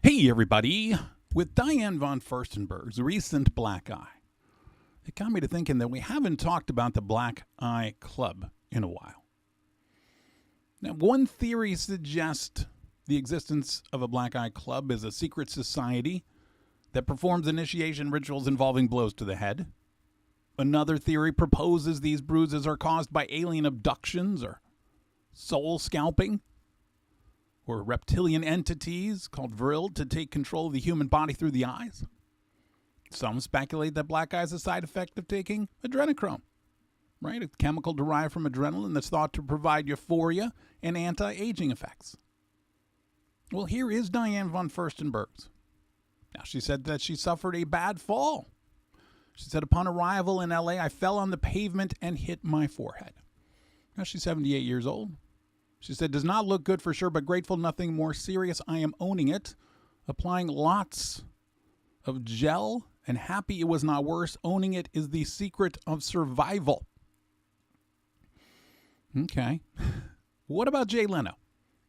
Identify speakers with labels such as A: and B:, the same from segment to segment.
A: Hey, everybody. With Diane von Furstenberg's recent black eye, it got me to thinking that we haven't talked about the Black Eye Club in a while. Now, one theory suggests the existence of a Black Eye Club is a secret society that performs initiation rituals involving blows to the head. Another theory proposes these bruises are caused by alien abductions or soul scalping, or reptilian entities called Vril to take control of the human body through the eyes. Some speculate that black eye is a side effect of taking adrenochrome, right? A chemical derived from adrenaline that's thought to provide euphoria and anti-aging effects. Well, here is Diane von Furstenberg's. Now, she said that she suffered a bad fall. She said, upon arrival in LA, I fell on the pavement and hit my forehead. Now, she's 78 years old. She said, does not look good for sure, but grateful, nothing more serious. I am owning it. Applying lots of gel and happy it was not worse. Owning it is the secret of survival. Okay. What about Jay Leno?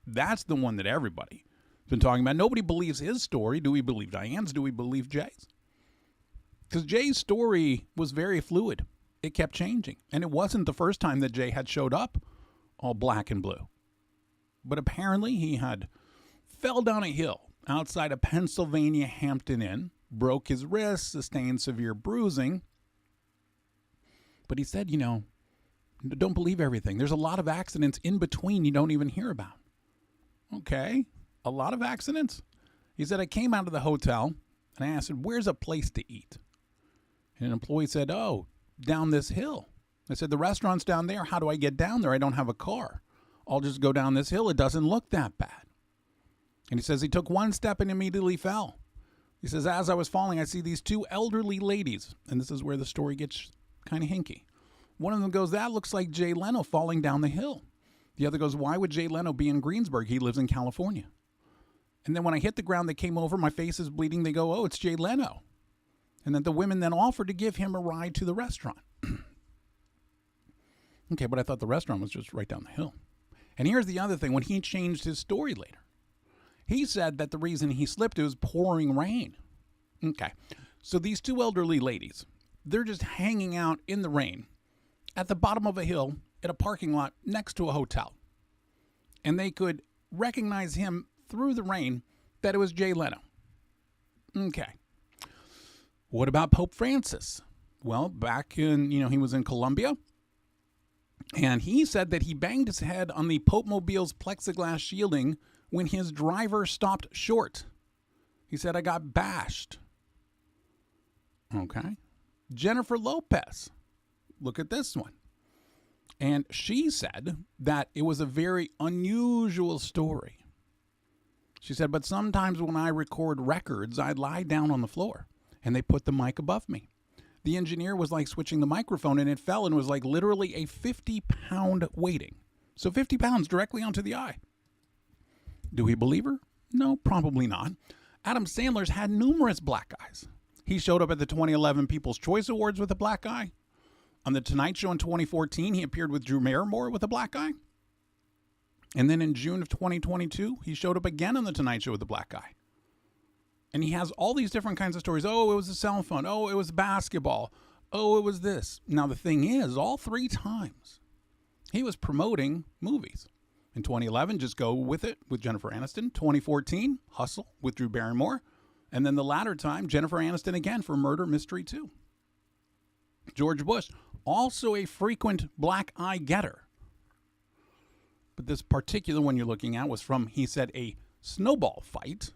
A: That's the one that everybody's been talking about. Nobody believes his story. Do we believe Diane's? Do we believe Jay's? Because Jay's story was very fluid. It kept changing. And it wasn't the first time that Jay had showed up all black and blue. But apparently he had fell down a hill outside of Pennsylvania Hampton Inn, broke his wrist, sustained severe bruising. But he said, don't believe everything. There's a lot of accidents in between you don't even hear about. Okay, a lot of accidents. He said, I came out of the hotel and I asked him, where's a place to eat? And an employee said, oh, down this hill. I said, the restaurant's down there. How do I get down there? I don't have a car. I'll just go down this hill. It doesn't look that bad. And he says he took one step and immediately fell. He says, as I was falling, I see these two elderly ladies. And this is where the story gets kind of hinky. One of them goes, that looks like Jay Leno falling down the hill. The other goes, why would Jay Leno be in Greensburg? He lives in California. And then when I hit the ground, they came over. My face is bleeding. They go, oh, it's Jay Leno. And then the women then offered to give him a ride to the restaurant. Okay, but I thought the restaurant was just right down the hill. And here's the other thing. When he changed his story later, he said that the reason he slipped, it was pouring rain. Okay, so these two elderly ladies, they're just hanging out in the rain at the bottom of a hill at a parking lot next to a hotel. And they could recognize him through the rain that it was Jay Leno. Okay. What about Pope Francis? Well, back in, he was in Colombia. And he said that he banged his head on the Pope Mobile's plexiglass shielding when his driver stopped short. He said, I got bashed. Okay. Jennifer Lopez. Look at this one. And she said that it was a very unusual story. She said, but sometimes when I record records, I lie down on the floor and they put the mic above me. The engineer was like switching the microphone and it fell and was like literally a 50-pound weighting. So 50 pounds directly onto the eye. Do we believe her? No, probably not. Adam Sandler's had numerous black eyes. He showed up at the 2011 People's Choice Awards with a black eye. On The Tonight Show in 2014, he appeared with Drew Barrymore with a black eye. And then in June of 2022, he showed up again on The Tonight Show with a black eye. And he has all these different kinds of stories. Oh, it was a cell phone. Oh, it was basketball. Oh, it was this. Now, the thing is, all three times, he was promoting movies. In 2011, Just Go With It with Jennifer Aniston. 2014, Hustle with Drew Barrymore. And then the latter time, Jennifer Aniston again for Murder Mystery 2. George Bush, also a frequent black eye getter. But this particular one you're looking at was from, he said, a snowball fight.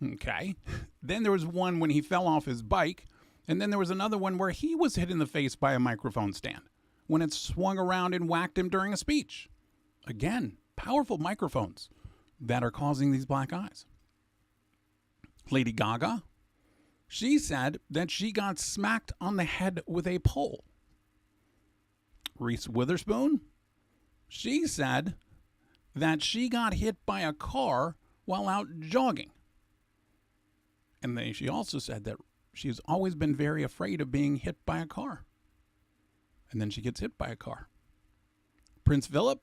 A: Okay. Then there was one when he fell off his bike. And then there was another one where he was hit in the face by a microphone stand when it swung around and whacked him during a speech. Again, powerful microphones that are causing these black eyes. Lady Gaga, she said that she got smacked on the head with a pole. Reese Witherspoon, she said that she got hit by a car while out jogging. And she also said that she's always been very afraid of being hit by a car. And then she gets hit by a car. Prince Philip,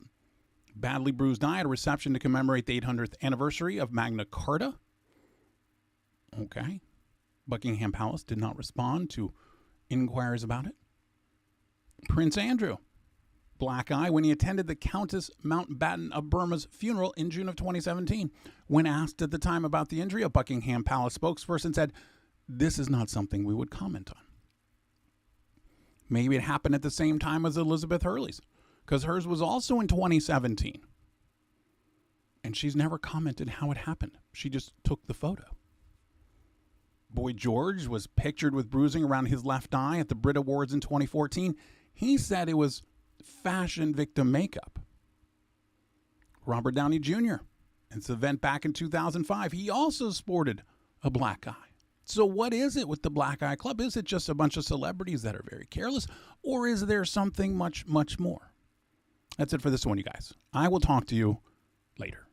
A: badly bruised eye at a reception to commemorate the 800th anniversary of Magna Carta. Okay. Buckingham Palace did not respond to inquiries about it. Prince Andrew, black eye when he attended the Countess Mountbatten of Burma's funeral in June of 2017. When asked at the time about the injury, a Buckingham Palace spokesperson said, "This is not something we would comment on." Maybe it happened at the same time as Elizabeth Hurley's, because hers was also in 2017. And she's never commented how it happened. She just took the photo. Boy George was pictured with bruising around his left eye at the Brit Awards in 2014. He said it was fashion victim makeup. Robert Downey Jr. in this event back in 2005, he also sported a black eye. So what is it with the Black Eye Club? Is it just a bunch of celebrities that are very careless, or is there something much, much more? That's it for this one, you guys. I will talk to you later.